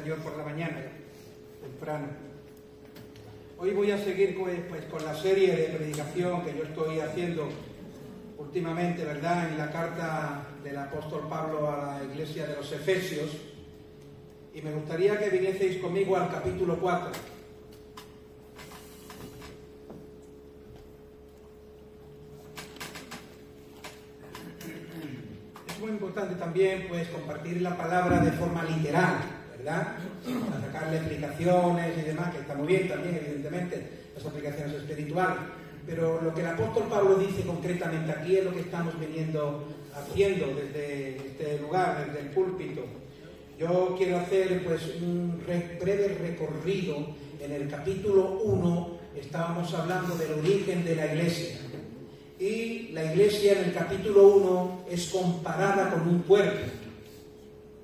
salió por la mañana, temprano. Hoy voy a seguir pues, con la serie de predicación que yo estoy haciendo últimamente, ¿verdad?, en la carta del apóstol Pablo a la iglesia de los Efesios. Y me gustaría que vinieseis conmigo al capítulo 4. Es muy importante también pues compartir la palabra de forma literal, ¿verdad? Para sacarle explicaciones y demás, que está muy bien también, evidentemente, las aplicaciones espirituales. Pero lo que el apóstol Pablo dice concretamente aquí es lo que estamos viniendo haciendo desde este lugar, desde el púlpito. Yo quiero hacer pues un breve recorrido. En el capítulo 1 estábamos hablando del origen de la iglesia. Y la iglesia en el capítulo 1 es comparada con un cuerpo.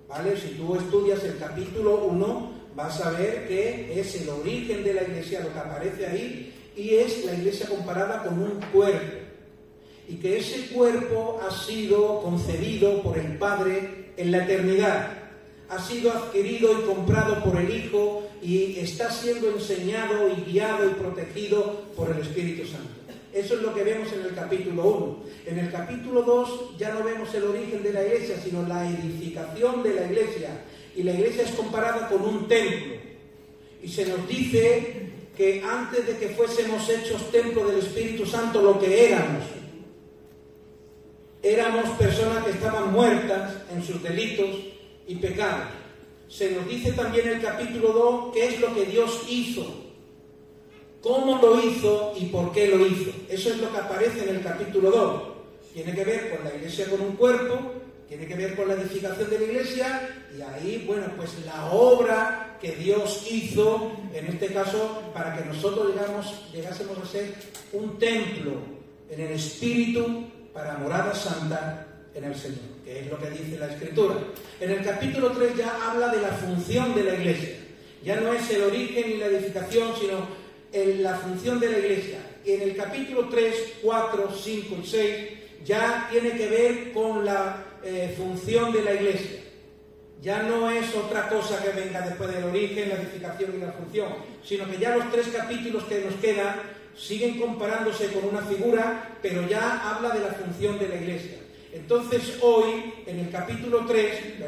¿Vale? Si tú estudias el capítulo 1 vas a ver que es el origen de la iglesia, lo que aparece ahí, y es la iglesia comparada con un cuerpo. Y que ese cuerpo ha sido concebido por el Padre en la eternidad. Ha sido adquirido y comprado por el Hijo y está siendo enseñado y guiado y protegido por el Espíritu Santo. Eso es lo que vemos en el capítulo 1. En el capítulo 2 ya no vemos el origen de la iglesia, sino la edificación de la iglesia. Y la iglesia es comparada con un templo. Y se nos dice que antes de que fuésemos hechos templo del Espíritu Santo, lo que éramos personas que estaban muertas en sus delitos y pecados. Se nos dice también en el capítulo 2 qué es lo que Dios hizo, cómo lo hizo y por qué lo hizo. Eso es lo que aparece en el capítulo 2. Tiene que ver con la iglesia con un cuerpo, tiene que ver con la edificación de la iglesia, y ahí, bueno, pues la obra que Dios hizo, en este caso, para que nosotros llegásemos a ser un templo en el Espíritu para morada santa en el Señor, que es lo que dice la Escritura. En el capítulo 3 ya habla de la función de la iglesia. Ya no es el origen y la edificación, sino la función de la iglesia. Y en el capítulo 3, 4, 5 y 6 ya tiene que ver con la función de la iglesia. Ya no es otra cosa que venga después del origen, la edificación y la función, sino que ya los 3 capítulos que nos quedan siguen comparándose con una figura, pero ya habla de la función de la iglesia. Entonces hoy, en el capítulo 3,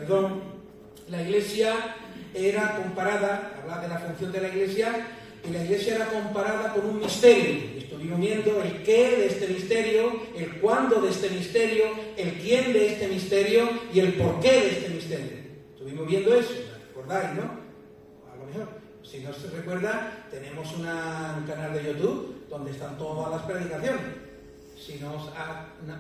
la iglesia era comparada, habla de la función de la iglesia, y la iglesia era comparada con un misterio. Estuvimos viendo el qué de este misterio, el cuándo de este misterio, el quién de este misterio y el por qué de este misterio. Estuvimos viendo eso, ¿recordáis, no? A lo mejor, si no se recuerda, tenemos un canal de YouTube donde están todas las predicaciones. Si no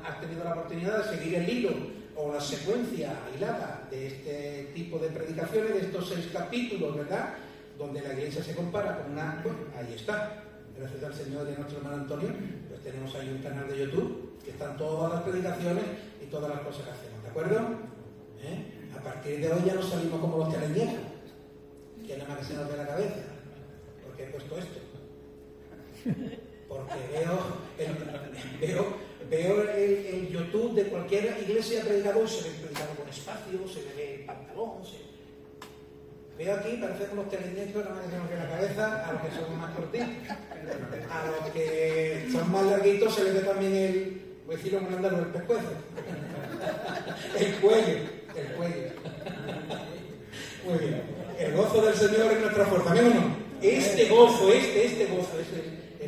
has tenido la oportunidad de seguir el hilo o la secuencia hilada de este tipo de predicaciones, de estos 6 capítulos, ¿verdad?, donde la iglesia se compara con una... Bueno, ahí está. Gracias al Señor de nuestro hermano Antonio, pues tenemos ahí un canal de YouTube que están todas las predicaciones y todas las cosas que hacemos, ¿de acuerdo? A partir de hoy ya no salimos como los teleñecos, que nada más que se nos ve la cabeza, porque he puesto esto. Porque veo el YouTube de cualquier iglesia predicador, se ve el predicador con espacio, se ve el pantalón, veo aquí, parece que los teleñecos nada más que se nos ve la cabeza, a los que son más cortitos. A los que son más larguitos se les ve también voy a decirlo en andaluz, el pescuezo. El cuello. Muy bien. El gozo del Señor es nuestra fuerza, ¿no? Este gozo es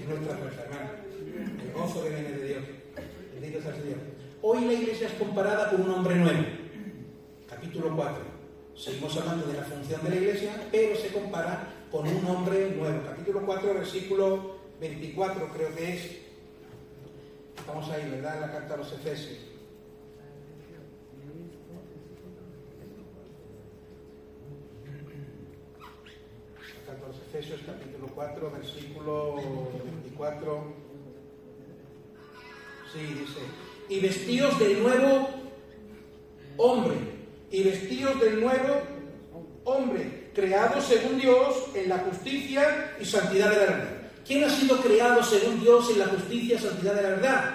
nuestra fuerza, hermano. El gozo que viene de Dios. Bendito sea el Señor. Hoy la iglesia es comparada con un hombre nuevo. Capítulo 4. Seguimos hablando de la función de la iglesia, pero se compara con un hombre nuevo. Capítulo 4, versículo 24, creo que es. Estamos ahí, ¿verdad? En la carta a los Efesios. La carta a los Efesios, capítulo 4, versículo 24. Sí, dice: y vestíos del nuevo hombre. Y vestidos del nuevo hombre, creado según Dios en la justicia y santidad de la verdad. ¿Quién ha sido creado según Dios en la justicia y santidad de la verdad?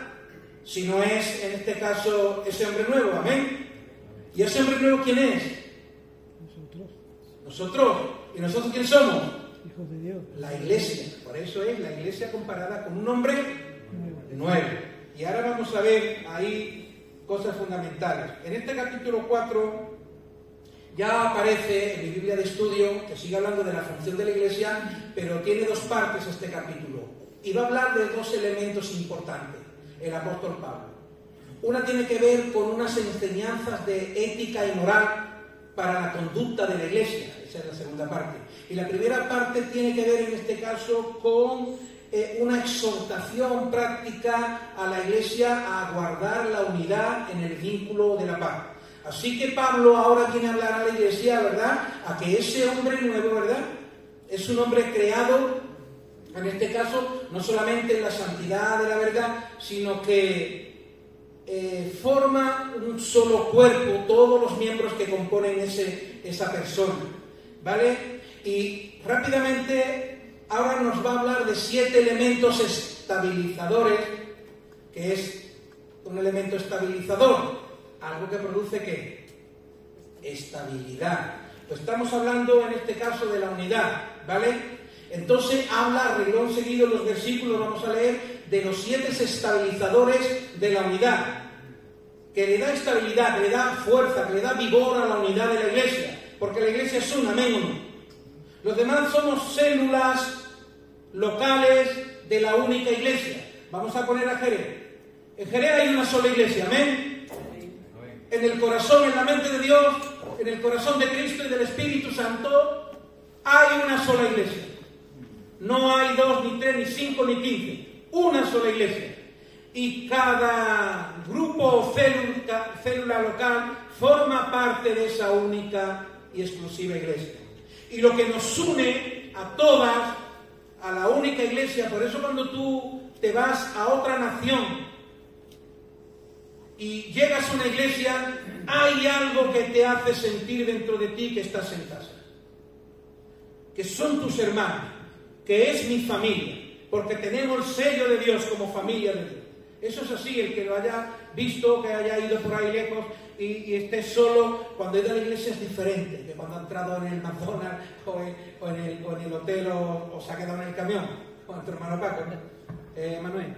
Si no es, en este caso, ese hombre nuevo, amén. ¿Y ese hombre nuevo quién es? Nosotros. ¿Y nosotros quién somos? Hijos de Dios. La iglesia. Por eso es la iglesia comparada con un hombre nuevo. Y ahora vamos a ver ahí cosas fundamentales. En este capítulo 4 ya aparece en mi Biblia de estudio, que sigue hablando de la función de la iglesia, pero tiene dos partes este capítulo. Y va a hablar de dos elementos importantes, el apóstol Pablo. Una tiene que ver con unas enseñanzas de ética y moral para la conducta de la iglesia. Esa es la segunda parte. Y la primera parte tiene que ver en este caso con una exhortación práctica a la iglesia a guardar la unidad en el vínculo de la paz. Así que Pablo ahora viene a hablar a la iglesia, ¿verdad? A que ese hombre nuevo, ¿verdad? Es un hombre creado, en este caso, no solamente en la santidad de la verdad, sino que forma un solo cuerpo, todos los miembros que componen esa persona, ¿vale? Y rápidamente ahora nos va a hablar de 7 elementos estabilizadores, que es un elemento estabilizador, algo que produce ¿qué? Estabilidad. Pues estamos hablando en este caso de la unidad, ¿vale? Entonces habla, renglón seguido en los versículos, vamos a leer, de los 7 estabilizadores de la unidad, que le da estabilidad, que le da fuerza, que le da vigor a la unidad de la iglesia, porque la iglesia es una, amén o no. Los demás somos células locales de la única iglesia. Vamos a poner a Jerez. En Jerez hay una sola iglesia, amén. En el corazón, en la mente de Dios, en el corazón de Cristo y del Espíritu Santo, hay una sola iglesia. No hay 2, ni 3, ni 5, ni 15. Una sola iglesia. Y cada grupo o célula local forma parte de esa única y exclusiva iglesia. Y lo que nos une a todas, a la única iglesia, por eso cuando tú te vas a otra nación y llegas a una iglesia, hay algo que te hace sentir dentro de ti que estás en casa, que son tus hermanos, que es mi familia, porque tenemos el sello de Dios como familia de Dios. Eso es así, el que lo haya visto, que haya ido por ahí lejos y esté solo, cuando ha ido a la iglesia es diferente que cuando ha entrado en el McDonald's o en el hotel o se ha quedado en el camión con tu hermano Paco, Manuel.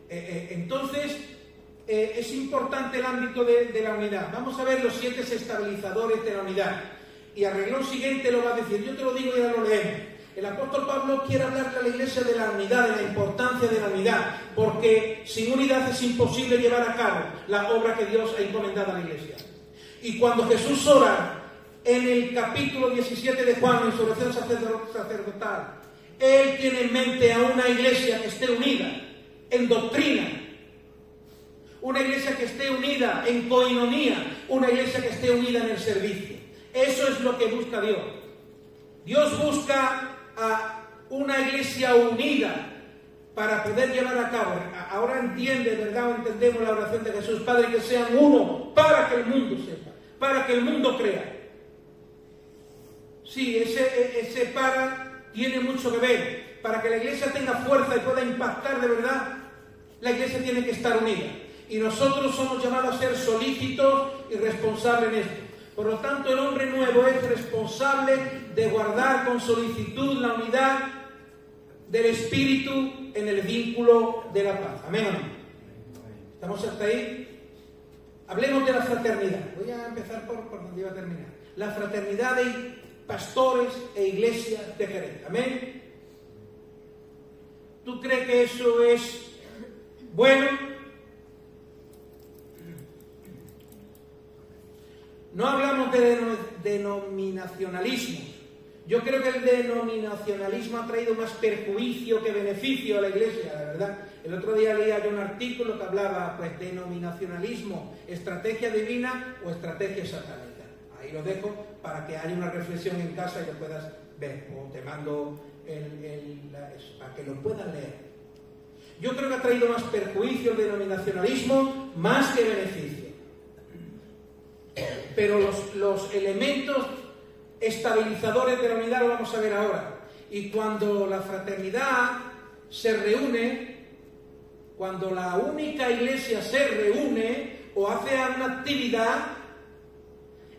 Entonces, es importante el ámbito de la unidad. Vamos a ver los 7 estabilizadores de la unidad. Y al renglón siguiente lo va a decir, yo te lo digo y ya lo leemos. El apóstol Pablo quiere hablarle a la iglesia de la unidad, de la importancia de la unidad, porque sin unidad es imposible llevar a cabo la obra que Dios ha encomendado a la iglesia. Y cuando Jesús ora en el capítulo 17 de Juan, en su oración sacerdotal, Él tiene en mente a una iglesia que esté unida en doctrina, una iglesia que esté unida en coinonía, una iglesia que esté unida en el servicio. Eso es lo que busca Dios. Dios busca a una iglesia unida para poder llevar a cabo. Ahora entiende, ¿verdad? O entendemos la oración de Jesús, Padre, que sean uno para que el mundo sepa, para que el mundo crea. Sí, ese para tiene mucho que ver. Para que la iglesia tenga fuerza y pueda impactar de verdad, la iglesia tiene que estar unida. Y nosotros somos llamados a ser solícitos y responsables en esto. Por lo tanto, el hombre nuevo es responsable de guardar con solicitud la unidad del Espíritu en el vínculo de la paz. ¿Amén o no? ¿Estamos hasta ahí? Hablemos de la fraternidad. Voy a empezar por donde iba a terminar. La fraternidad de pastores e iglesias de Jerez. ¿Amén? ¿Tú crees que eso es bueno? No hablamos de denominacionalismo. Yo creo que el denominacionalismo ha traído más perjuicio que beneficio a la iglesia, la verdad. El otro día leía yo un artículo que hablaba, pues, denominacionalismo, estrategia divina o estrategia satánica. Ahí lo dejo para que haya una reflexión en casa y lo puedas ver. O te mando para que lo puedas leer. Yo creo que ha traído más perjuicio el denominacionalismo más que beneficio. Pero los elementos estabilizadores de la unidad lo vamos a ver ahora. Y cuando la fraternidad se reúne, cuando la única iglesia se reúne o hace una actividad,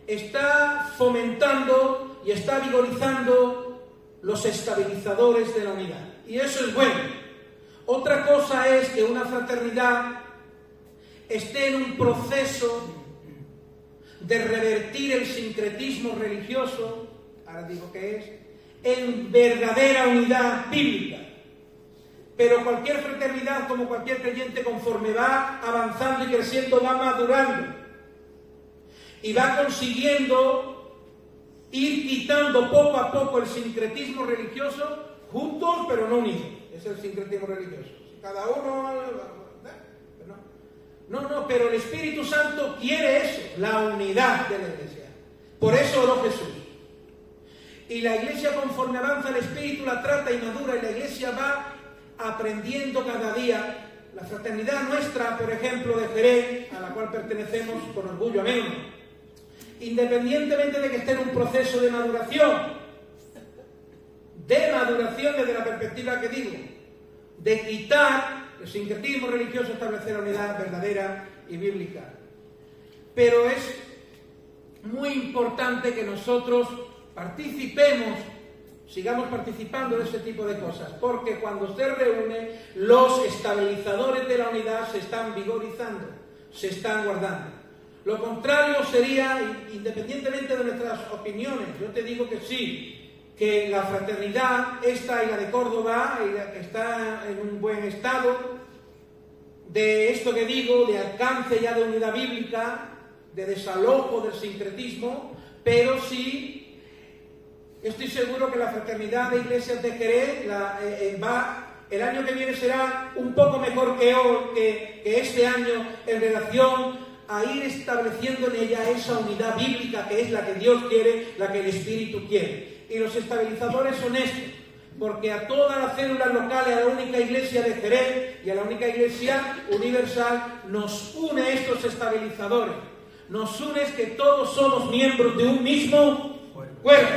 está fomentando y y está vigorizando los estabilizadores de la unidad. Y eso es bueno. Otra cosa es que una fraternidad esté en un proceso de revertir el sincretismo religioso, ahora digo que es, en verdadera unidad bíblica. Pero cualquier fraternidad, como cualquier creyente, conforme va avanzando y creciendo, va madurando y va consiguiendo ir quitando poco a poco el sincretismo religioso, juntos pero no unidos. Ese es el sincretismo religioso. Cada uno... No, pero el Espíritu Santo quiere eso, la unidad de la Iglesia. Por eso oró Jesús. Y la Iglesia, conforme avanza el Espíritu, la trata y madura, y la Iglesia va aprendiendo cada día. La fraternidad nuestra, por ejemplo, de Jerez, a la cual pertenecemos con orgullo, amén, independientemente de que esté en un proceso de maduración desde la perspectiva que digo, de quitar el sincretismo religioso, establecer la unidad verdadera y bíblica. Pero es muy importante que nosotros participemos, sigamos participando de ese tipo de cosas, porque cuando se reúne, los estabilizadores de la unidad se están vigorizando, se están guardando. Lo contrario sería, independientemente de nuestras opiniones, yo te digo que sí, que la fraternidad, esta y la de Córdoba, está en un buen estado de esto que digo, de alcance ya de unidad bíblica, de desalojo del sincretismo, pero sí, estoy seguro que la fraternidad de iglesias de Jerez el año que viene será un poco mejor que este año en relación a ir estableciendo en ella esa unidad bíblica que es la que Dios quiere, la que el Espíritu quiere. Y los estabilizadores son estos, porque a todas las células locales, a la única iglesia de Jerez y a la única iglesia universal, nos une estos estabilizadores. Nos une que todos somos miembros de un mismo cuerpo,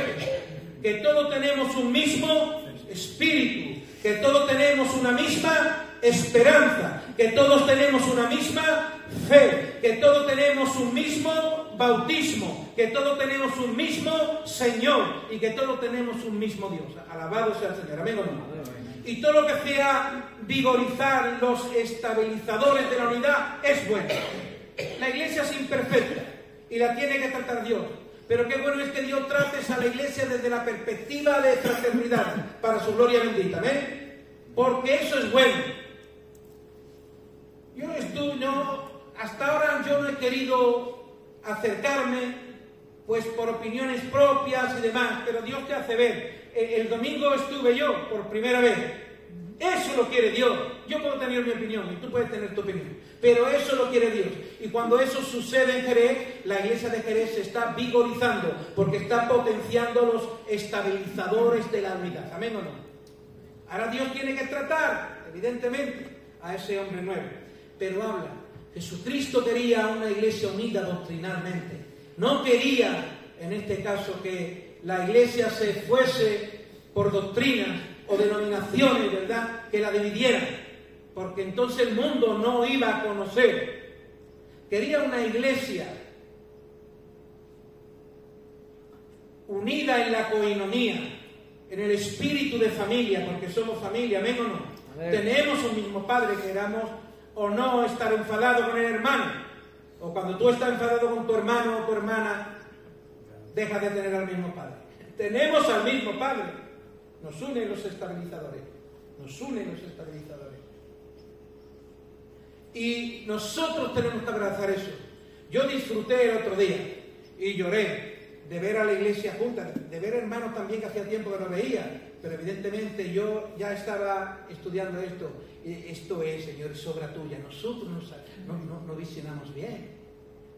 que todos tenemos un mismo espíritu, que todos tenemos una misma esperanza, que todos tenemos una misma fe, que todos tenemos un mismo bautismo, que todos tenemos un mismo Señor y que todos tenemos un mismo Dios. Alabado sea el Señor, amén o no. Y todo lo que sea vigorizar los estabilizadores de la unidad es bueno. La iglesia es imperfecta y la tiene que tratar Dios, pero qué bueno es que Dios trate a la iglesia desde la perspectiva de fraternidad para su gloria bendita, amén, porque eso es bueno. Hasta ahora yo no he querido acercarme pues por opiniones propias y demás, pero Dios te hace ver. El domingo estuve yo por primera vez. Eso lo quiere Dios. Yo puedo tener mi opinión y tú puedes tener tu opinión, pero eso lo quiere Dios. Y cuando eso sucede en Jerez, la iglesia de Jerez se está vigorizando porque está potenciando los estabilizadores de la unidad. ¿Amén o no? Ahora Dios tiene que tratar, evidentemente, a ese hombre nuevo, pero habla. Jesucristo quería una iglesia unida doctrinalmente. No quería, en este caso, que la iglesia se fuese por doctrinas o denominaciones, ¿verdad?, que la dividieran, porque entonces el mundo no iba a conocer. Quería una iglesia unida en la coinonía, en el espíritu de familia, porque somos familia, ¿amén o no? Amén. Tenemos un mismo Padre, queramos o no estar enfadado con el hermano, o cuando tú estás enfadado con tu hermano o tu hermana, deja de tener al mismo Padre. Tenemos al mismo Padre. Nos unen los estabilizadores. Nos unen los estabilizadores. Y nosotros tenemos que abrazar eso. Yo disfruté el otro día y lloré de ver a la iglesia junta, de ver hermanos también que hacía tiempo que no veía, pero evidentemente yo ya estaba estudiando esto. Esto es, Señor, es obra tuya. Nosotros no visionamos bien.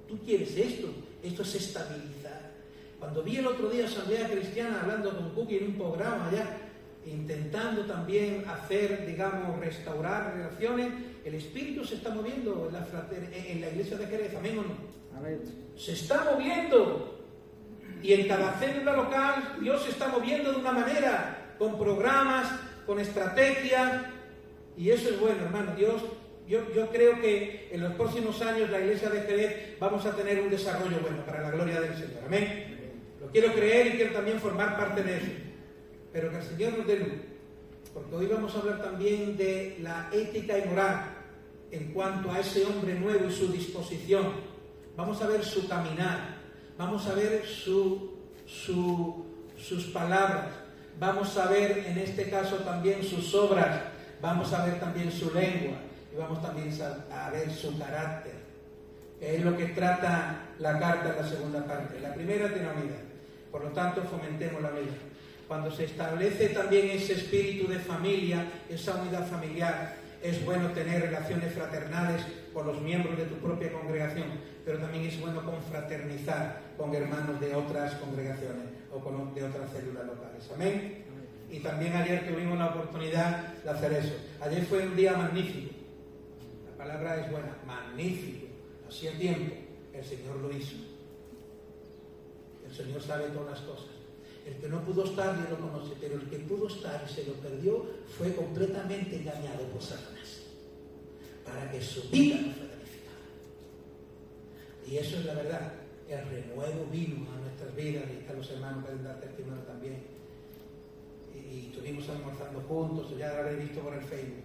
Tú quieres esto. Esto es estabilizar. Cuando vi el otro día Asamblea Cristiana hablando con Cookie en un programa allá, intentando también hacer, digamos, restaurar relaciones, el Espíritu se está moviendo en la iglesia de Jerez, ¿amén o no? Amén. Se está moviendo. Y en cada célula local Dios se está moviendo de una manera, con programas, con estrategias, y eso es bueno, hermano. Yo creo que en los próximos años la iglesia de Jerez vamos a tener un desarrollo bueno para la gloria del Señor, amén. Lo quiero creer y quiero también formar parte de eso. Pero que el Señor nos dé luz. Porque hoy vamos a hablar también de la ética y moral en cuanto a ese hombre nuevo y su disposición. Vamos a ver su caminar, vamos a ver sus palabras, vamos a ver en este caso también sus obras, vamos a ver también su lengua y vamos también a ver su carácter, que es lo que trata la carta en la segunda parte. La primera tiene unidad, por lo tanto fomentemos la unidad. Cuando se establece también ese espíritu de familia, esa unidad familiar, es bueno tener relaciones fraternales con los miembros de tu propia congregación, pero también es bueno confraternizar con hermanos de otras congregaciones o de otras células locales. Amén. Y también ayer tuvimos la oportunidad de hacer eso. Ayer fue un día magnífico. La palabra es buena, magnífico. Hacía tiempo el Señor lo hizo. El Señor sabe todas las cosas. El que no pudo estar ya lo conoce, pero el que pudo estar y se lo perdió fue completamente engañado por Satanás, para que su vida no fuera edificada. Y eso es la verdad. El renuevo vino a nuestras vidas, y los hermanos pueden dar testimonio también. Y estuvimos almorzando juntos, ya lo habréis visto por el Facebook.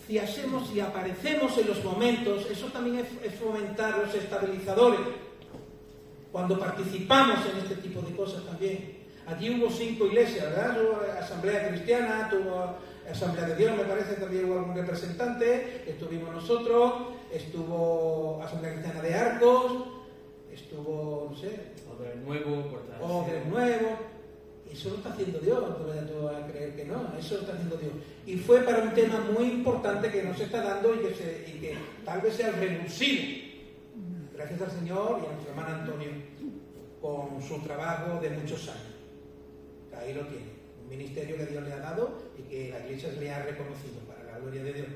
Si hacemos y aparecemos en los momentos, eso también es fomentar los estabilizadores. Cuando participamos en este tipo de cosas también. Allí hubo 5 iglesias, ¿verdad? Hubo Asamblea Cristiana, tuvo Asamblea de Dios, me parece, también hubo algún representante, estuvimos nosotros, estuvo Asamblea Cristiana de Arcos, estuvo, no sé... Odres Nuevo, Odres Nuevo. Eso lo está haciendo Dios, tú vas a creer que no, eso lo está haciendo Dios. Y fue para un tema muy importante que nos está dando y que tal vez sea el revulsivo. Gracias al Señor y a nuestro hermano Antonio con su trabajo de muchos años. Ahí lo tiene, un ministerio que Dios le ha dado y que la iglesia le ha reconocido para la gloria de Dios.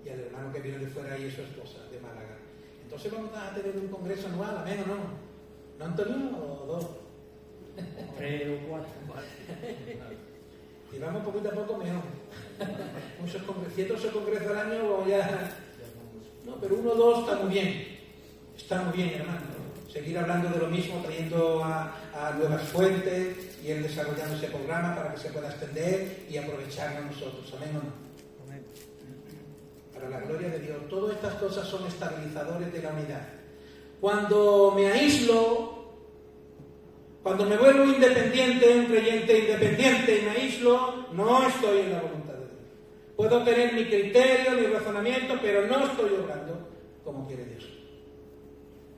Y al hermano que viene de fuera y su esposa de Málaga. Entonces vamos a tener un congreso anual, amén o no. ¿No, Antonio? ¿O 2? 3 o 4. Y vamos poquito a poco mejor. Muchos congresos al año o ya... No, pero 1 o 2 está muy bien. Está muy bien, hermano. Seguir hablando de lo mismo, trayendo a nuevas fuentes y él desarrollando ese programa para que se pueda extender y aprovecharlo nosotros. Amén o no. Amén. Para la gloria de Dios. Todas estas cosas son estabilizadores de la unidad. Cuando me aíslo, cuando me vuelvo independiente, un creyente independiente y me aíslo, no estoy en la voluntad de Dios. Puedo tener mi criterio, mi razonamiento, pero no estoy obrando como quiere Dios.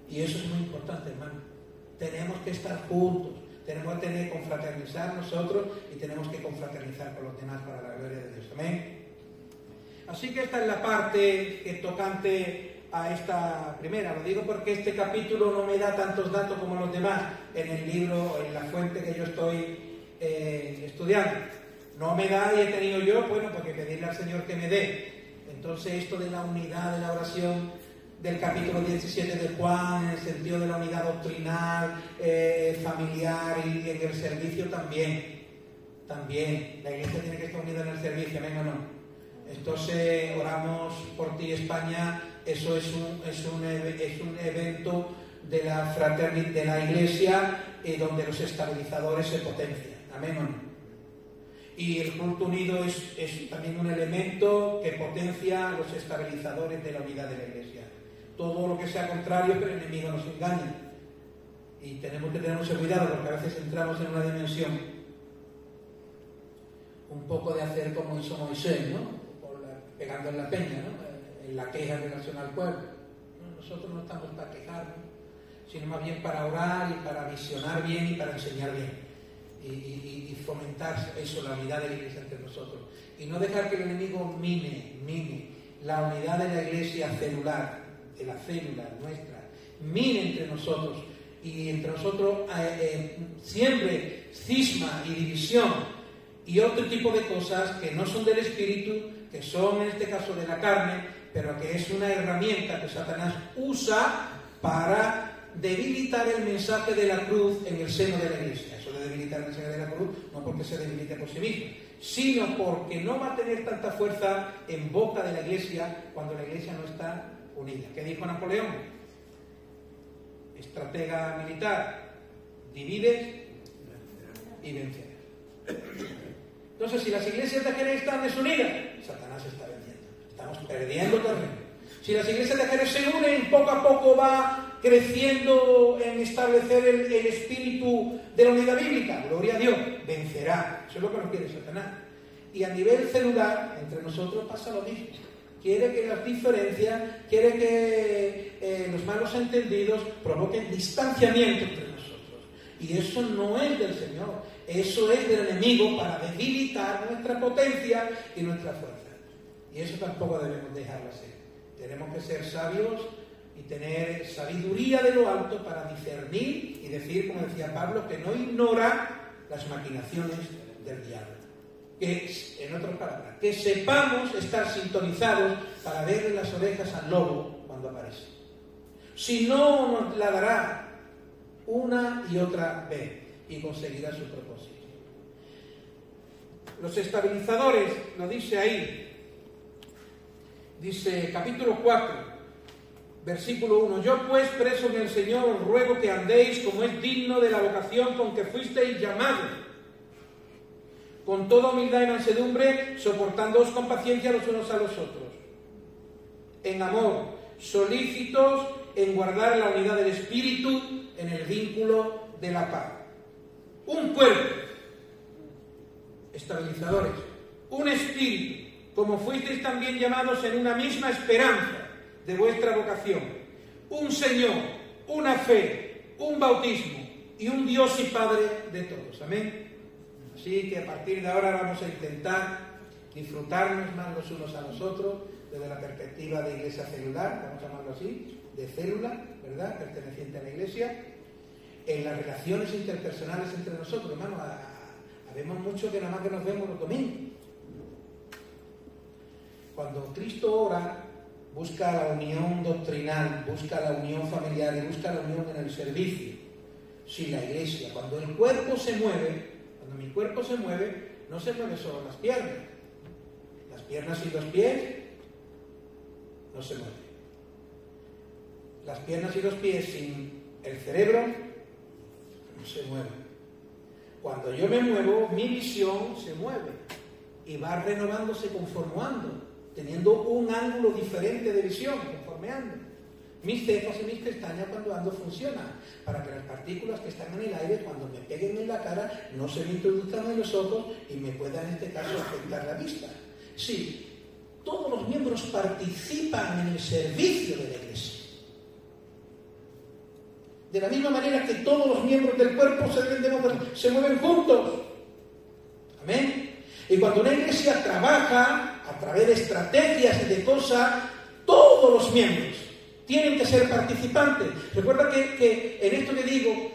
Y eso es muy importante, hermano. Tenemos que estar juntos, tenemos que confraternizar nosotros y tenemos que confraternizar con los demás para la gloria de Dios. Amén. Así que esta es la parte que tocante a esta primera. Lo digo porque este capítulo no me da tantos datos como los demás en el libro, en la fuente que yo estoy estudiando. No me da y he tenido yo, bueno, porque pedirle al Señor que me dé. Entonces esto de la unidad de la oración del capítulo 17 de Juan, en el sentido de la unidad doctrinal, familiar y en el servicio también. También, la iglesia tiene que estar unida en el servicio, amén o no. Entonces, oramos por ti, España, eso es un evento de la fraternidad, de la iglesia, donde los estabilizadores se potencian, amén o no. Y el culto unido es también un elemento que potencia los estabilizadores de la unidad de la iglesia. Todo lo que sea contrario, pero el enemigo nos engaña. Y tenemos que tener mucho cuidado porque a veces entramos en una dimensión un poco de hacer como hizo Moisés, ¿no? Pegando en la peña, ¿no? En la queja en relación al pueblo. Nosotros no estamos para quejarnos, sino más bien para orar y para visionar bien y para enseñar bien. Y fomentar eso, la unidad de la iglesia entre nosotros. Y no dejar que el enemigo mine la unidad de la iglesia celular, de la célula nuestra, mine entre nosotros. Y entre nosotros siempre cisma y división y otro tipo de cosas que no son del espíritu, que son en este caso de la carne, pero que es una herramienta que Satanás usa para debilitar el mensaje de la cruz en el seno de la iglesia. Eso de debilitar el mensaje de la cruz, no porque se debilite por sí mismo, sino porque no va a tener tanta fuerza en boca de la iglesia cuando la iglesia no está unida. ¿Qué dijo Napoleón? estratega militar, divides y vencerás. Entonces, si las iglesias de Jerez están desunidas, Satanás está venciendo. Estamos perdiendo terreno. Si las iglesias de Jerez se unen, poco a poco va creciendo en establecer el espíritu de la unidad bíblica. Gloria a Dios, vencerá. Eso es lo que nos quiere Satanás. Y a nivel celular, entre nosotros pasa lo mismo. Quiere que las diferencias, quiere que los malos entendidos provoquen distanciamiento entre nosotros. Y eso no es del Señor. Eso es del enemigo para debilitar nuestra potencia y nuestra fuerza. Y eso tampoco debemos dejarlo ser. Tenemos que ser sabios y tener sabiduría de lo alto para discernir y decir, como decía Pablo, que no ignora las maquinaciones del diablo. Que, en otras palabras, que sepamos estar sintonizados para verle las orejas al lobo cuando aparece. Si no, nos la dará una y otra vez y conseguirá su propósito. Los estabilizadores, lo dice ahí, dice capítulo 4, versículo 1, yo pues preso en el Señor os ruego que andéis como es digno de la vocación con que fuisteis llamados, con toda humildad y mansedumbre, soportándoos con paciencia los unos a los otros, en amor, solícitos en guardar la unidad del Espíritu en el vínculo de la paz. Un cuerpo, estabilizadores, un espíritu, como fuisteis también llamados en una misma esperanza de vuestra vocación, un Señor, una fe, un bautismo y un Dios y Padre de todos. Amén. Así que a partir de ahora vamos a intentar disfrutarnos más los unos a los otros desde la perspectiva de iglesia celular, vamos a llamarlo así, de célula, ¿verdad?, perteneciente a la iglesia, en las relaciones interpersonales entre nosotros, hermano. Habemos mucho que nada más que nos vemos los domingos. Cuando Cristo ora, busca la unión doctrinal, busca la unión familiar y busca la unión en el servicio. Si la iglesia, cuando el cuerpo se mueve, cuando mi cuerpo se mueve, no se mueven solo las piernas. Las piernas y los pies no se mueven. Las piernas y los pies sin el cerebro no se mueven. Cuando yo me muevo, mi visión se mueve y va renovándose conforme ando, teniendo un ángulo diferente de visión conforme ando. Mis cejas y mis pestañas cuando ando funcionan para que las partículas que están en el aire, cuando me peguen en la cara, no se me introduzcan en los ojos y me puedan, en este caso, afectar la vista. Sí, todos los miembros participan en el servicio de la iglesia. De la misma manera que todos los miembros del cuerpo se mueven juntos. Amén. Y cuando una iglesia trabaja a través de estrategias y de cosas, todos los miembros tienen que ser participantes. Recuerda que en esto que digo,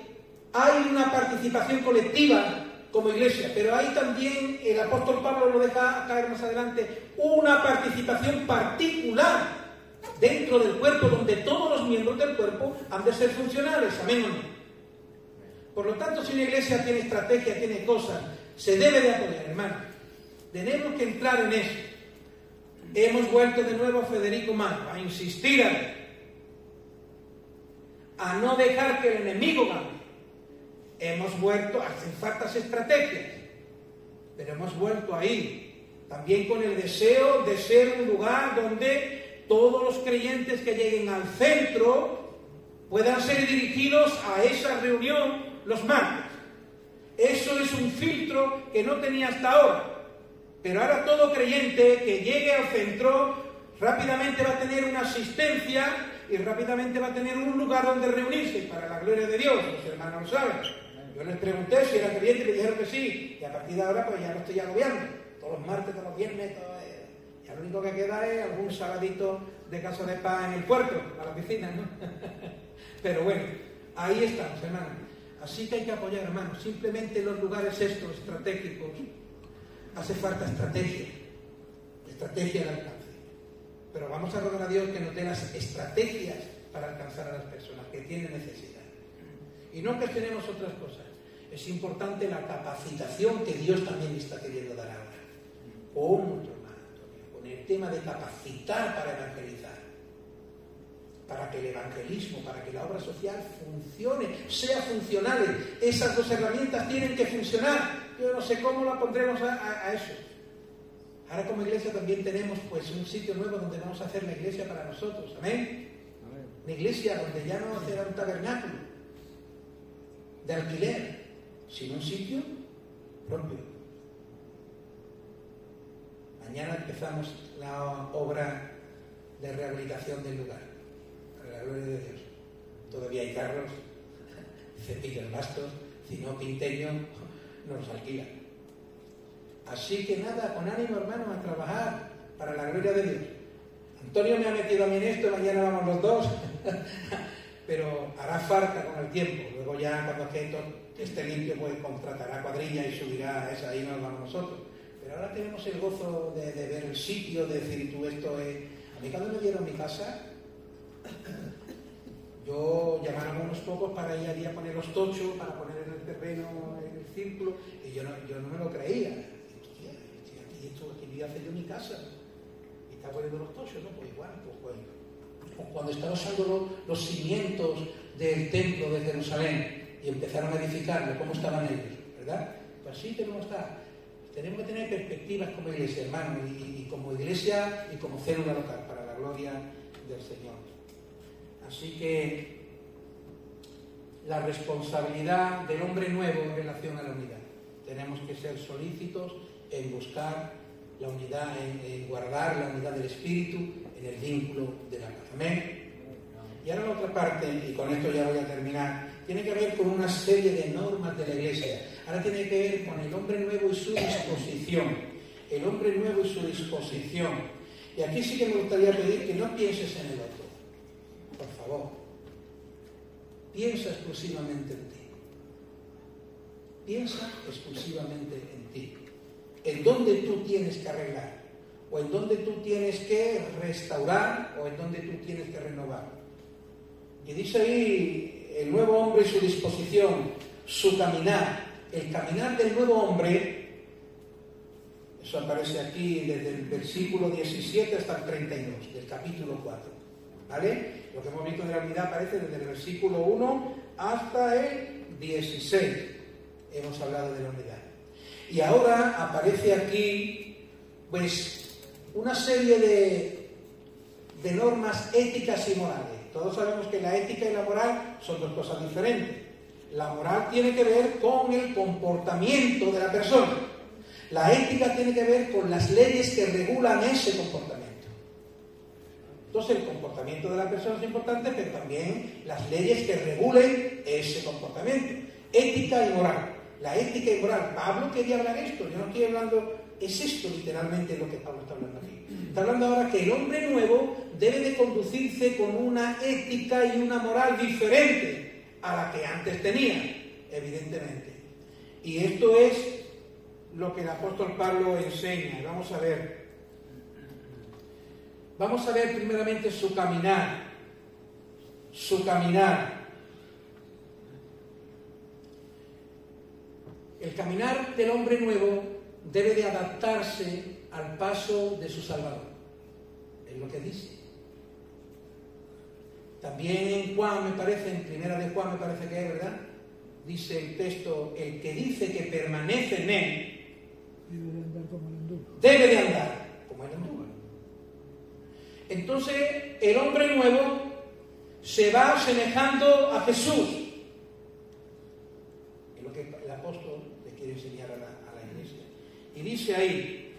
hay una participación colectiva como iglesia, pero hay también, el apóstol Pablo lo deja caer más adelante, una participación particular dentro del cuerpo, donde todos los miembros del cuerpo han de ser funcionales. Amén o no. Por lo tanto, si una iglesia tiene estrategia, tiene cosas, se debe de apoyar, hermano. Tenemos que entrar en eso. Hemos vuelto de nuevo a Federico Magno, a insistir a no dejar que el enemigo gane. Hemos vuelto, hacen faltas estrategias, pero hemos vuelto ahí, también con el deseo de ser un lugar donde todos los creyentes que lleguen al centro puedan ser dirigidos a esa reunión los martes. Eso es un filtro que no tenía hasta ahora. Pero ahora todo creyente que llegue al centro rápidamente va a tener una asistencia y rápidamente va a tener un lugar donde reunirse para la gloria de Dios. Los hermanos lo saben. Yo les pregunté si era creyente y me dijeron que sí. Y a partir de ahora pues ya lo estoy agobiando. Todos los martes, todos los viernes, ya lo único que queda es algún sabadito de casa de paz en el puerto, a la piscina, ¿no? Pero bueno, ahí estamos, hermanos. Así que hay que apoyar, hermanos. Simplemente en los lugares estos estratégicos hace falta estrategia de alcance. Pero vamos a rogar a Dios que nos dé las estrategias para alcanzar a las personas que tienen necesidad. Y no que tenemos otras cosas. Es importante la capacitación que Dios también está queriendo dar ahora. Con el tema de capacitar para evangelizar. para que el evangelismo, para que la obra social funcione, sea funcional. Esas dos herramientas tienen que funcionar. Yo no sé cómo la pondremos a eso. Ahora como iglesia también tenemos pues un sitio nuevo donde vamos a hacer la iglesia para nosotros. Amén. Una iglesia donde ya no será un tabernáculo de alquiler, sino un sitio propio. Mañana empezamos la obra de rehabilitación del lugar, para la gloria de Dios. Todavía hay carros, cepillos bastos, si no Pinteño nos alquila. Así que nada, con ánimo hermanos a trabajar para la gloria de Dios. Antonio me ha metido a mí en esto, mañana vamos los dos, pero hará falta con el tiempo. Luego ya cuando esté limpio pues contratará cuadrilla y subirá a esa, ahí nos vamos nosotros. Pero ahora tenemos el gozo de ver el sitio, de decir tú esto es... A mí cuando me dieron mi casa, yo llamaron a unos pocos para ir allí a poner los tochos, para poner en el terreno, en el círculo, y yo no me lo creía. Aquí voy a hacer yo mi casa. Y está poniendo los tochos, ¿no? Pues igual, pues cuando estaban usando los cimientos del templo de Jerusalén y empezaron a edificarlo, ¿cómo estaban ellos? ¿Verdad? Pues así tenemos que estar. Tenemos que tener perspectivas como iglesia, hermano, y como iglesia y como célula local, para la gloria del Señor. Así que la responsabilidad del hombre nuevo en relación a la unidad. Tenemos que ser solícitos en buscar la unidad, en guardar la unidad del Espíritu en el vínculo de la paz. Amén. Y ahora la otra parte, y con esto ya voy a terminar, tiene que ver con una serie de normas de la iglesia. Ahora tiene que ver con el hombre nuevo y su disposición. El hombre nuevo y su disposición. Y aquí sí que me gustaría pedir que no pienses en el otro. Por favor. Piensa exclusivamente en ti. Piensa exclusivamente en ti. En dónde tú tienes que arreglar, o en dónde tú tienes que restaurar, o en dónde tú tienes que renovar. Y dice ahí el nuevo hombre y su disposición, su caminar. El caminar del nuevo hombre, eso aparece aquí desde el versículo 17 hasta el 32, del capítulo 4. ¿Vale? Lo que hemos visto de la unidad aparece desde el versículo 1 hasta el 16. Hemos hablado de la unidad. Y ahora aparece aquí, pues, una serie de normas éticas y morales. Todos sabemos que la ética y la moral son dos cosas diferentes. La moral tiene que ver con el comportamiento de la persona. La ética tiene que ver con las leyes que regulan ese comportamiento. Entonces, el comportamiento de la persona es importante, pero también las leyes que regulen ese comportamiento. Ética y moral. La ética y moral. Pablo quería hablar esto. Yo no estoy hablando... Es esto literalmente lo que Pablo está hablando aquí. Está hablando ahora que el hombre nuevo debe de conducirse con una ética y una moral diferente a la que antes tenía, evidentemente. Y esto es lo que el apóstol Pablo enseña. Vamos a ver. Vamos a ver primeramente su caminar. Su caminar. El caminar del hombre nuevo debe de adaptarse al paso de su Salvador. Es lo que dice. También en Juan, me parece, en primera de Juan me parece que es, ¿verdad? Dice el texto, el que dice que permanece en él debe de andar como él anduvo. Entonces, el hombre nuevo se va asemejando a Jesús. Es lo que el apóstol le quiere enseñar a la iglesia. Y dice ahí,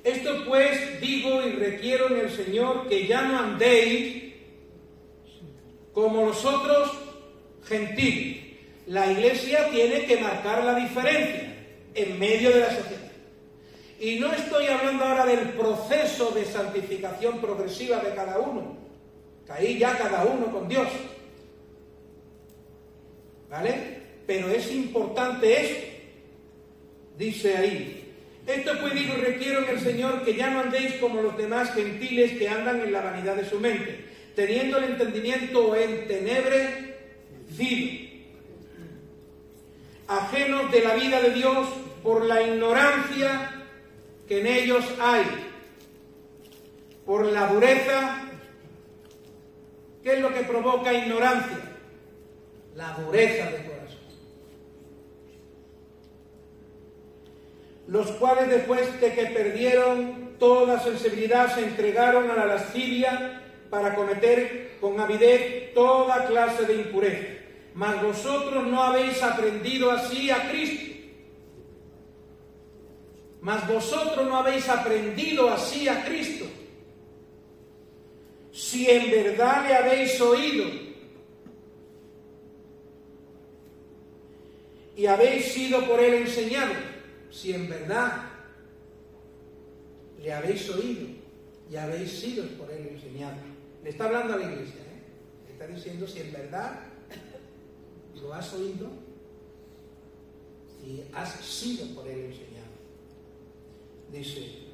esto pues digo y requiero en el Señor que ya no andéis como los otros gentiles. La iglesia tiene que marcar la diferencia en medio de la sociedad. Y no estoy hablando ahora del proceso de santificación progresiva de cada uno, que ahí ya cada uno con Dios. ¿Vale? Pero es importante esto. Dice ahí, esto pues digo y requiero en el Señor que ya no andéis como los demás gentiles que andan en la vanidad de su mente, teniendo el entendimiento entenebrecido, ajenos de la vida de Dios por la ignorancia que en ellos hay, por la dureza ¿Qué es lo que provoca ignorancia? La dureza de corazón. Los cuales después de que perdieron toda sensibilidad se entregaron a la lascivia para cometer con avidez toda clase de impureza. Mas vosotros no habéis aprendido así a Cristo. Mas vosotros no habéis aprendido así a Cristo. Si en verdad le habéis oído y habéis sido por él enseñados, si en verdad le habéis oído y habéis sido por él enseñados. Le está hablando a la iglesia, Le está diciendo si en verdad lo has oído, si has sido por él enseñado. Dice,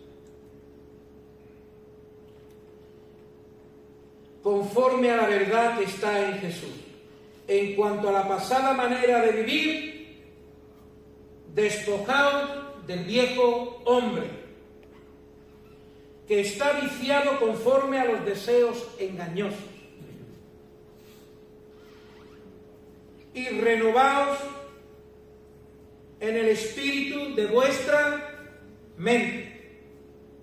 conforme a la verdad que está en Jesús, en cuanto a la pasada manera de vivir, despojaos del viejo hombre, que está viciado conforme a los deseos engañosos, y renovaos en el espíritu de vuestra mente,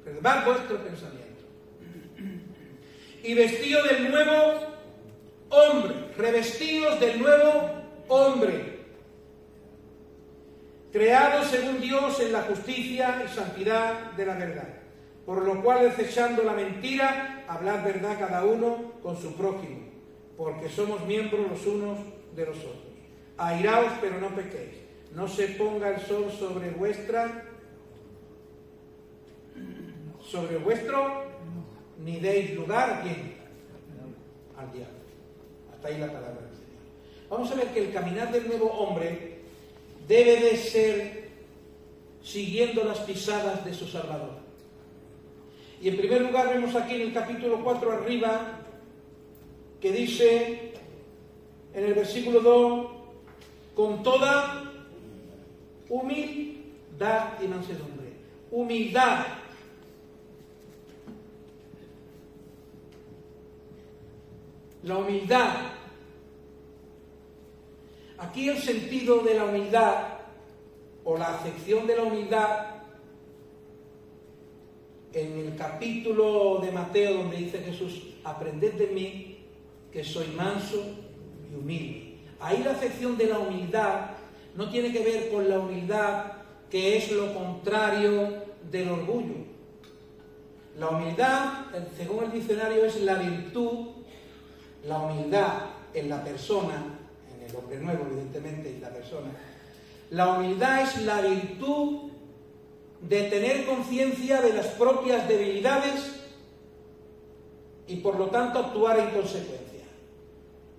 renovad vuestro pensamiento, y vestidos del nuevo hombre, revestidos del nuevo hombre, creados según Dios en la justicia y santidad de la verdad, por lo cual, desechando la mentira, hablad verdad cada uno con su prójimo, porque somos miembros los unos de los otros. Airaos, pero no pequéis, no se ponga el sol sobre vuestro, ni deis lugar a quién, al diablo. Hasta ahí la palabra del Señor. Vamos a ver que el caminar del nuevo hombre debe de ser siguiendo las pisadas de su Salvador. Y en primer lugar vemos aquí en el capítulo 4 arriba, que dice en el versículo 2, con toda humildad y mansedumbre. Humildad. La humildad. Aquí el sentido de la humildad, o la acepción de la humildad, en el capítulo de Mateo donde dice Jesús, aprended de mí, que soy manso y humilde. Ahí la acepción de la humildad no tiene que ver con la humildad que es lo contrario del orgullo. La humildad, según el diccionario, es la virtud, la humildad en la persona, en el hombre nuevo evidentemente, y la persona. La humildad es la virtud de tener conciencia de las propias debilidades y por lo tanto actuar en consecuencia.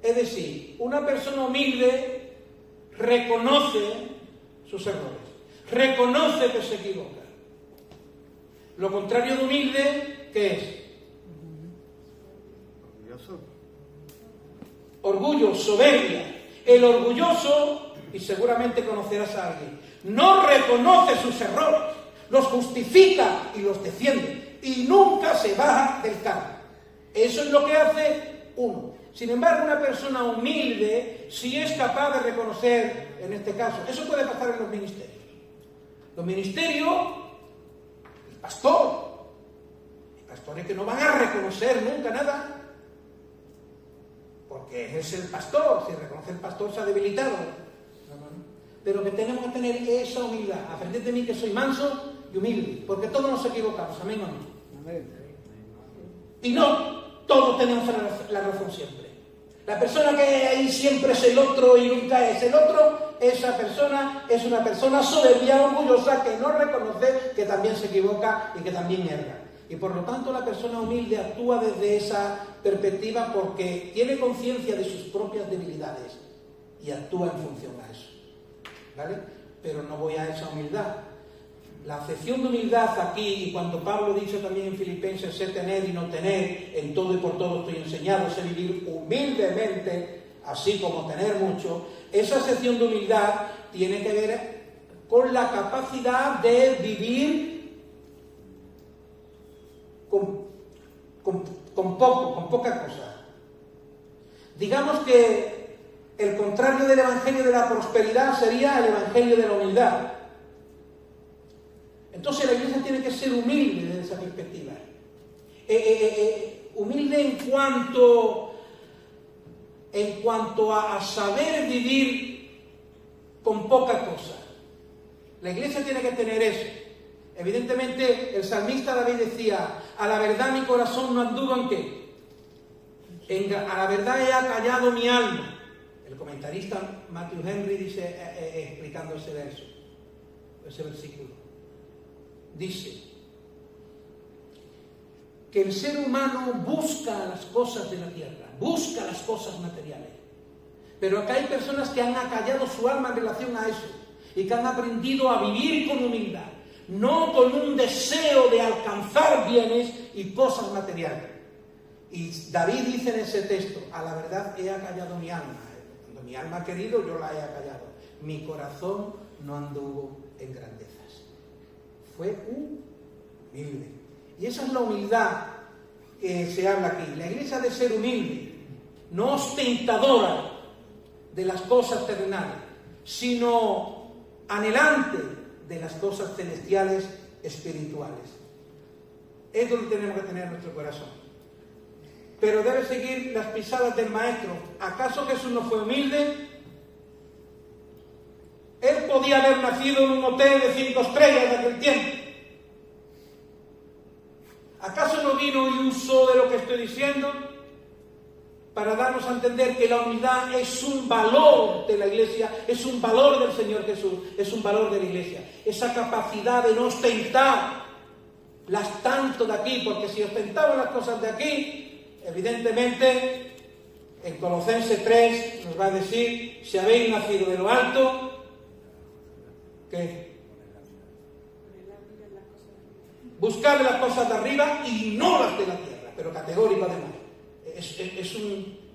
Es decir, una persona humilde reconoce sus errores, reconoce que se equivoca. Lo contrario de humilde, ¿qué es? Orgullo, soberbia. El orgulloso, y seguramente conocerás a alguien, no reconoce sus errores, los justifica y los defiende, y nunca se baja del carro. Eso es lo que hace uno. Sin embargo, una persona humilde, si es capaz de reconocer, en este caso, eso puede pasar en los ministerios. Los ministerios, el pastor, hay pastores que no van a reconocer nunca nada, porque es el pastor, si reconoce el pastor se ha debilitado. Pero que tenemos que tener esa humildad. Aprended de mí que soy manso y humilde, porque todos nos equivocamos, amén o no. Amén. Y no todos tenemos la razón siempre. La persona que ahí siempre es el otro y nunca es el otro, esa persona es una persona soberbia, orgullosa, que no reconoce que también se equivoca y que también erra. Y por lo tanto la persona humilde actúa desde esa perspectiva porque tiene conciencia de sus propias debilidades y actúa en función a eso. ¿Vale? Pero no voy a esa humildad. La acepción de humildad aquí, y cuando Pablo dice también en Filipenses, sé tener y no tener, en todo y por todo estoy enseñado, sé vivir humildemente, así como tener mucho, esa acepción de humildad tiene que ver con la capacidad de vivir con poco, con poca cosa. Digamos que el contrario del evangelio de la prosperidad sería el evangelio de la humildad. Entonces la iglesia tiene que ser humilde desde esa perspectiva. Humilde en cuanto a saber vivir con poca cosa. La iglesia tiene que tener eso. Evidentemente el salmista David decía: a la verdad mi corazón no anduvo ¿en qué? A la verdad he acallado mi alma. El comentarista Matthew Henry dice, explicando ese verso, ese versículo, dice que el ser humano busca las cosas de la tierra, busca las cosas materiales, pero acá hay personas que han acallado su alma en relación a eso y que han aprendido a vivir con humildad, no con un deseo de alcanzar bienes y cosas materiales. Y David dice en ese texto: a la verdad he acallado mi alma. Cuando mi alma ha querido, yo la he acallado. Mi corazón no anduvo en grandezas. Fue humilde. Y esa es la humildad que se habla aquí. La iglesia ha de ser humilde, no ostentadora de las cosas terrenales, sino anhelante de las cosas celestiales, espirituales. Es donde tenemos que tener nuestro corazón. Pero debe seguir las pisadas del Maestro. ¿Acaso Jesús no fue humilde? Él podía haber nacido en un hotel de 5 estrellas de aquel tiempo. ¿Acaso no vino y usó de lo que estoy diciendo para darnos a entender que la humildad es un valor de la iglesia, es un valor del Señor Jesús, es un valor de la iglesia? Esa capacidad de no ostentar las tanto de aquí, porque si ostentamos las cosas de aquí, evidentemente, en Colosenses 3 nos va a decir: si habéis nacido de lo alto, ¿qué? Buscad las cosas de arriba y no las de la tierra, pero categórico además.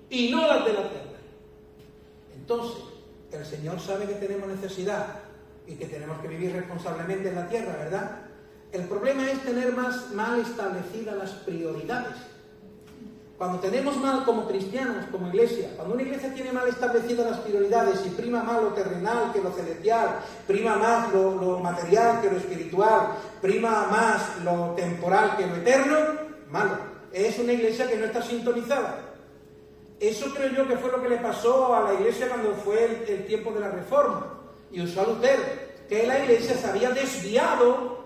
Y no las de la tierra. Entonces, el Señor sabe que tenemos necesidad y que tenemos que vivir responsablemente en la tierra, ¿verdad? El problema es tener mal establecidas las prioridades. Cuando tenemos mal como cristianos, como iglesia, cuando una iglesia tiene mal establecidas las prioridades y prima más lo terrenal que lo celestial, prima más lo material que lo espiritual, prima más lo temporal que lo eterno, malo. Es una iglesia que no está sintonizada. Eso creo yo que fue lo que le pasó a la iglesia cuando fue el tiempo de la Reforma y usó a Lutero, que la iglesia se había desviado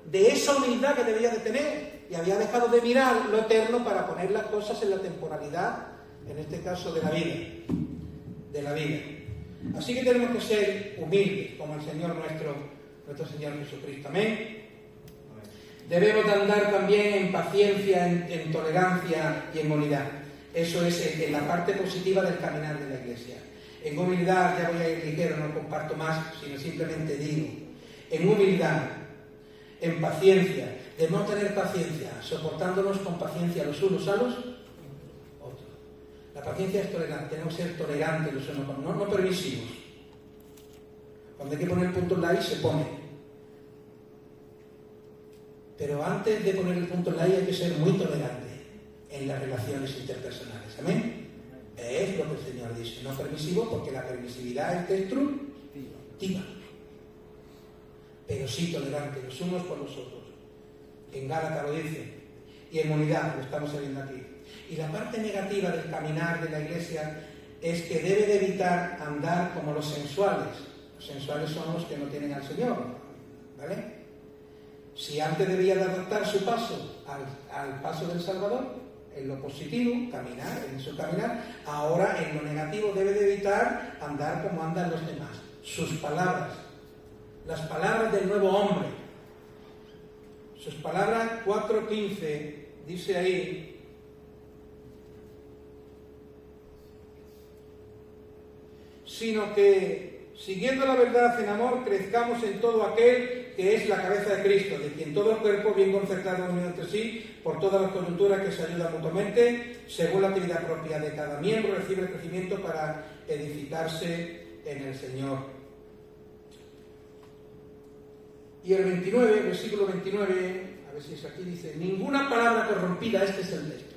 de esa humildad que debía de tener. Y había dejado de mirar lo eterno para poner las cosas en la temporalidad, en este caso de la vida. Así que tenemos que ser humildes, como el Señor nuestro Señor Jesucristo. Amén. Debemos de andar también en paciencia, en tolerancia y en unidad. Eso es en la parte positiva del caminar de la iglesia. En humildad, ya voy a ir ligero, no comparto más, sino simplemente digo. En humildad, en paciencia. Debemos tener paciencia, soportándonos con paciencia los unos a los otros. La paciencia es tolerante, tenemos que ser tolerantes los unos con los otros, no permisivos. Cuando hay que poner punto en la I, se pone. Pero antes de poner el punto en la I hay que ser muy tolerante en las relaciones interpersonales. ¿Amén? Es lo que el Señor dice. No permisivo, porque la permisividad es destructiva. Pero sí tolerante los unos con los otros. En Gálatas lo dice, y en unidad, lo estamos viendo aquí. Y la parte negativa del caminar de la iglesia es que debe de evitar andar como los sensuales. Los sensuales son los que no tienen al Señor, ¿vale? Si antes debía de adaptar su paso al paso del Salvador, en lo positivo, caminar, en su caminar, ahora en lo negativo debe de evitar andar como andan los demás. Sus palabras, las palabras del nuevo hombre. Sus palabras 4:15, dice ahí: sino que, siguiendo la verdad en amor, crezcamos en todo aquel que es la cabeza de Cristo, de quien todo el cuerpo, bien concertado unido entre sí, por todas las coyunturas que se ayudan mutuamente, según la actividad propia de cada miembro, recibe el crecimiento para edificarse en el Señor. Y el 29, versículo 29, a ver si es aquí, dice: ninguna palabra corrompida, este es el texto,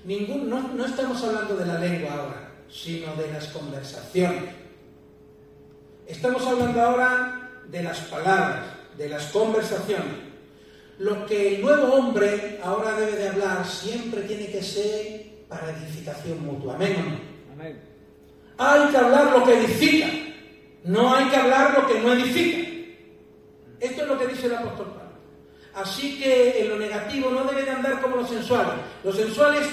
No estamos hablando de la lengua ahora, sino de las conversaciones. Estamos hablando ahora de las palabras, de las conversaciones. Lo que el nuevo hombre ahora debe de hablar siempre tiene que ser para edificación mutua. ¿Amén o no? Amén. Hay que hablar lo que edifica, no hay que hablar lo que no edifica. Esto es lo que dice el apóstol Pablo. Así que en lo negativo no debe de andar como los sensuales. Los sensuales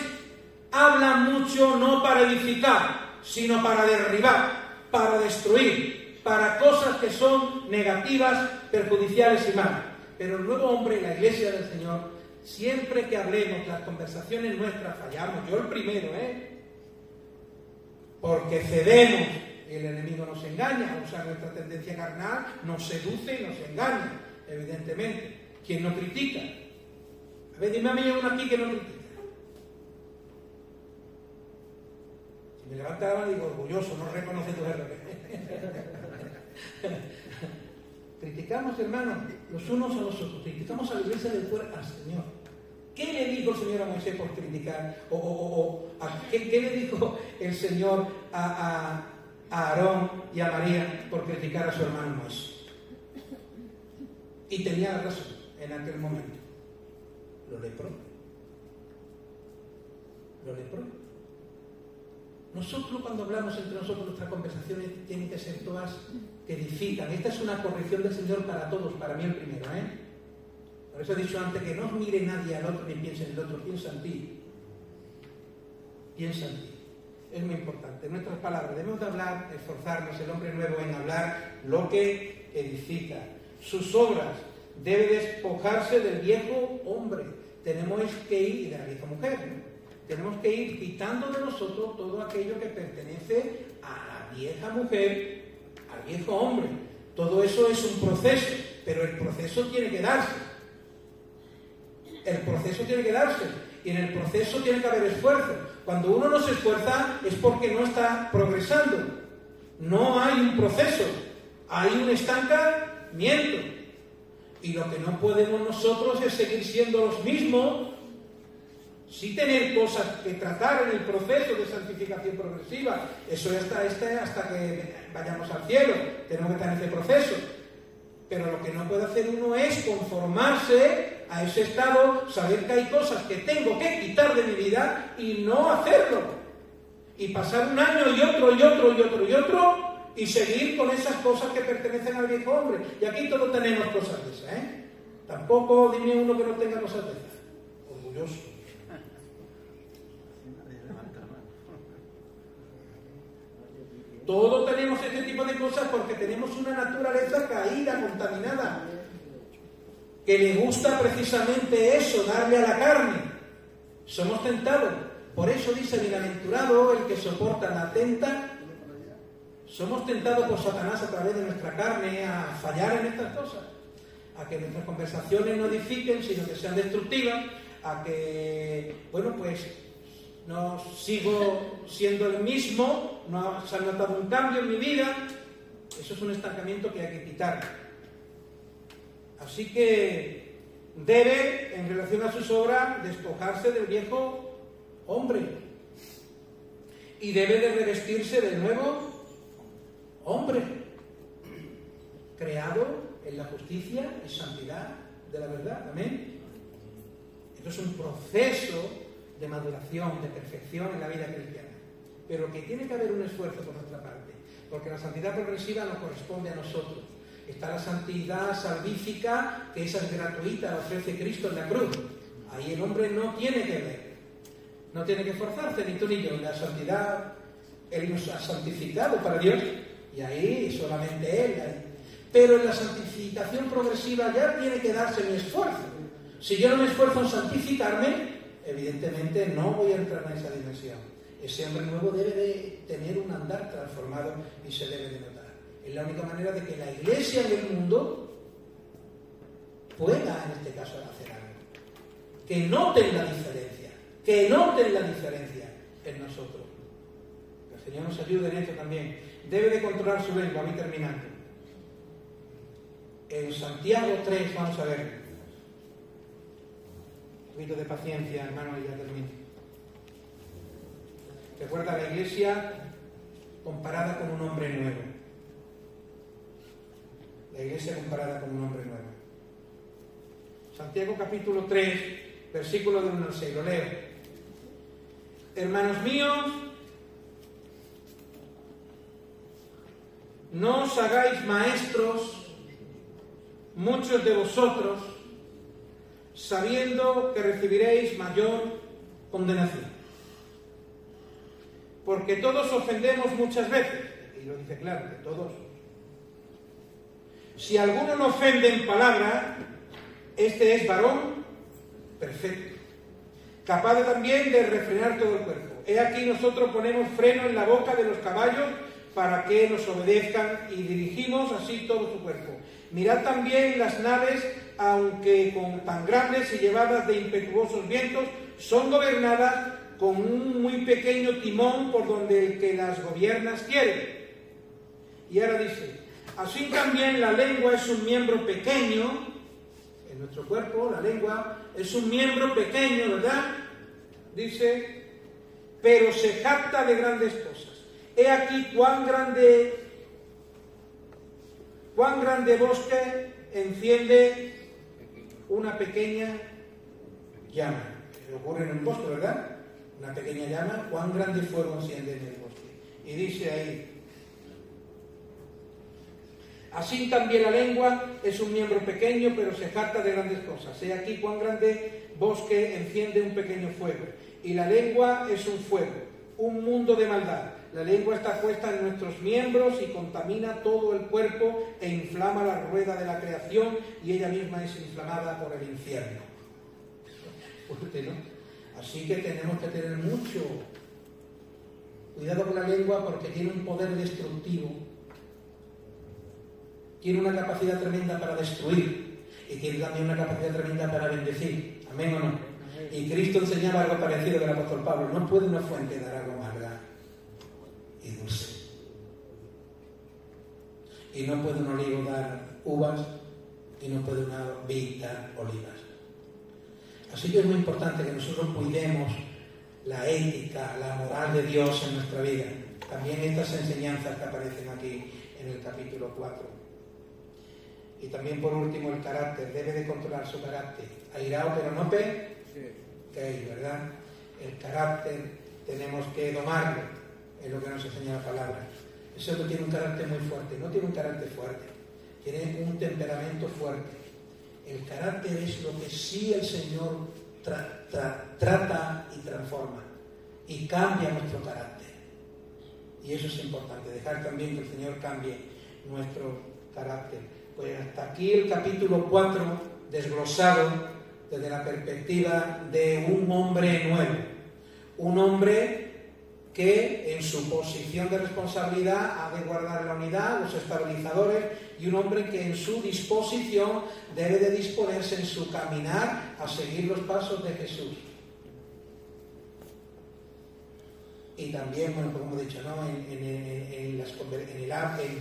hablan mucho no para edificar, sino para derribar, para destruir, para cosas que son negativas, perjudiciales y malas. Pero el nuevo hombre, la iglesia del Señor, siempre que hablemos, las conversaciones nuestras fallamos, yo el primero, porque cedemos y el enemigo nos engaña, usa nuestra tendencia carnal, nos seduce y nos engaña, evidentemente. ¿Quién no critica? A ver, dime a mí uno aquí que no critica. Si me levanta la mano digo, orgulloso, no reconoce tus errores. Criticamos, hermanos, los unos a los otros. Criticamos a la iglesia del fuera al Señor. ¿Qué le dijo el Señor a Moisés por criticar? ¿Qué le dijo el Señor a Aarón y a María por criticar a su hermano Moisés? Y tenía razón en aquel momento. Lo lepró. Nosotros, cuando hablamos entre nosotros, nuestras conversaciones tienen que ser todas que edifican. Esta es una corrección del Señor para todos, para mí el primero, Por eso he dicho antes que no mire nadie al otro ni piense en el otro, piensa en ti. Piensa en ti. Es muy importante. Nuestras palabras, debemos de hablar, esforzarnos, el hombre nuevo en hablar lo que edifica. Sus obras debe despojarse del viejo hombre. Tenemos que ir, y de la vieja mujer, tenemos que ir quitando de nosotros todo aquello que pertenece a la vieja mujer, al viejo hombre. Todo eso es un proceso, pero el proceso tiene que darse. El proceso tiene que darse. Y en el proceso tiene que haber esfuerzo. Cuando uno no se esfuerza es porque no está progresando. No hay un proceso, hay un estancamiento. Y lo que no podemos nosotros es seguir siendo los mismos, sí tener cosas que tratar en el proceso de santificación progresiva. Eso ya está hasta que vayamos al cielo, tenemos que estar en ese proceso. Pero lo que no puede hacer uno es conformarse a ese estado, saber que hay cosas que tengo que quitar de mi vida y no hacerlo. Y pasar un año y otro, y seguir con esas cosas que pertenecen al viejo hombre. Y aquí todos tenemos cosas de esas, Tampoco dime uno que no tenga cosas de esas. Orgulloso. Todos tenemos este tipo de cosas porque tenemos una naturaleza caída, contaminada, que le gusta precisamente eso, darle a la carne. Somos tentados. Por eso dice, bienaventurado el que soporta la tenta. Somos tentados por Satanás a través de nuestra carne a fallar en estas cosas, a que nuestras conversaciones no edifiquen, sino que sean destructivas, a que, no sigo siendo el mismo, no se ha notado un cambio en mi vida. Eso es un estancamiento que hay que quitar. Así que debe, en relación a sus obras, despojarse del viejo hombre y debe de revestirse del nuevo hombre, creado en la justicia y santidad de la verdad. Amén. Esto es un proceso de maduración, de perfección en la vida cristiana, pero que tiene que haber un esfuerzo por nuestra parte, porque la santidad progresiva nos corresponde a nosotros. Está la santidad salvífica, que esa es gratuita, la ofrece Cristo en la cruz. Ahí el hombre no tiene que ver, no tiene que esforzarse, ni tú ni yo. En la santidad, Él nos ha santificado para Dios, y ahí solamente Él. Pero en la santificación progresiva ya tiene que darse mi esfuerzo. Si yo no me esfuerzo en santificarme, evidentemente no voy a entrar en esa dimensión. Ese hombre nuevo debe de tener un andar transformado y se debe de notar. Es la única manera de que la iglesia en el mundo pueda, en este caso, hacer algo. Que noten la diferencia en nosotros. Que el Señor nos ayude en esto también. Debe de controlar su lengua. Voy terminando. En Santiago 3, vamos a ver. Un poquito de paciencia, hermano, y ya termino. Recuerda la iglesia comparada con un hombre nuevo. La iglesia comparada con un hombre nuevo. Santiago capítulo 3, versículo del 1 al 6, lo leo. Hermanos míos, no os hagáis maestros muchos de vosotros, sabiendo que recibiréis mayor condenación. Porque todos ofendemos muchas veces, y lo dice claro, que todos. Si alguno no ofende en palabra, este es varón perfecto, capaz también de refrenar todo el cuerpo. He aquí nosotros ponemos freno en la boca de los caballos para que nos obedezcan y dirigimos así todo su cuerpo. Mirad también las naves, aunque con tan grandes y llevadas de impetuosos vientos, son gobernadas con un muy pequeño timón por donde el que las gobierna quiere. Y ahora dice, así también la lengua es un miembro pequeño, en nuestro cuerpo la lengua es un miembro pequeño, ¿verdad? Dice, pero se jacta de grandes cosas. He aquí cuán grande bosque enciende una pequeña llama. Ocurre en un bosque, ¿verdad? Una pequeña llama, cuán grande fuego enciende en el bosque. Y dice ahí, así también la lengua es un miembro pequeño, pero se jacta de grandes cosas. He aquí cuán grande bosque enciende un pequeño fuego. Y la lengua es un fuego, un mundo de maldad. La lengua está puesta en nuestros miembros y contamina todo el cuerpo e inflama la rueda de la creación y ella misma es inflamada por el infierno. Fuerte, ¿no? Así que tenemos que tener mucho cuidado con la lengua porque tiene un poder destructivo. Tiene una capacidad tremenda para destruir y tiene también una capacidad tremenda para bendecir. ¿Amén o no? Y Cristo enseñaba algo parecido del apóstol Pablo. No puede una fuente dar algo amarga y dulce. Y no puede un olivo dar uvas y no puede una vid dar olivas. Así que es muy importante que nosotros cuidemos la ética, la moral de Dios en nuestra vida. También estas enseñanzas que aparecen aquí en el capítulo 4. Y también por último el carácter, debe de controlar su carácter. Airado pero no pequéis, ¿verdad? El carácter tenemos que domarlo, es lo que nos enseña la palabra. Ese otro tiene un carácter muy fuerte, no tiene un carácter fuerte, tiene un temperamento fuerte. El carácter es lo que sí el Señor trata y transforma y cambia nuestro carácter. Y eso es importante, dejar también que el Señor cambie nuestro carácter. Pues hasta aquí el capítulo 4, desglosado desde la perspectiva de un hombre nuevo. Un hombre que en su posición de responsabilidad ha de guardar la unidad, los estabilizadores, y un hombre que en su disposición debe de disponerse en su caminar a seguir los pasos de Jesús. Y también, bueno, como he dicho, ¿no? En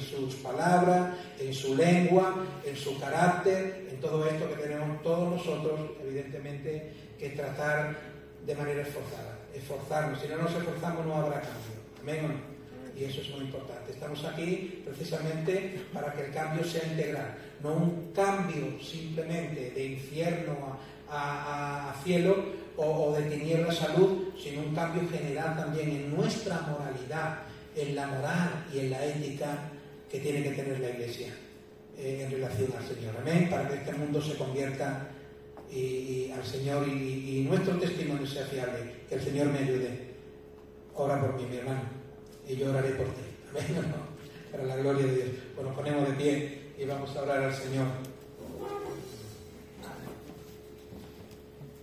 sus palabras, en su lengua, en su carácter, en todo esto que tenemos todos nosotros, evidentemente, que tratar de manera esforzarnos. Si no nos esforzamos no habrá cambio. Amén o no. Y eso es muy importante. Estamos aquí precisamente para que el cambio sea integral, no un cambio simplemente de infierno a cielo o de tinieblas a luz, sino un cambio general también en nuestra moralidad, en la moral y en la ética que tiene que tener la Iglesia en relación al Señor. Amén. Para que este mundo se convierta al Señor y nuestro testimonio sea fiable. Que el Señor me ayude. Ora por mí, mi hermano, y yo oraré por ti. Amén. Para la gloria de Dios. Pues nos ponemos de pie y vamos a orar al Señor.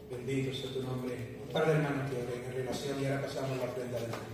Bendito sea tu nombre. Un par de hermanos que oren en relación y ahora pasamos la ofrenda del Señor.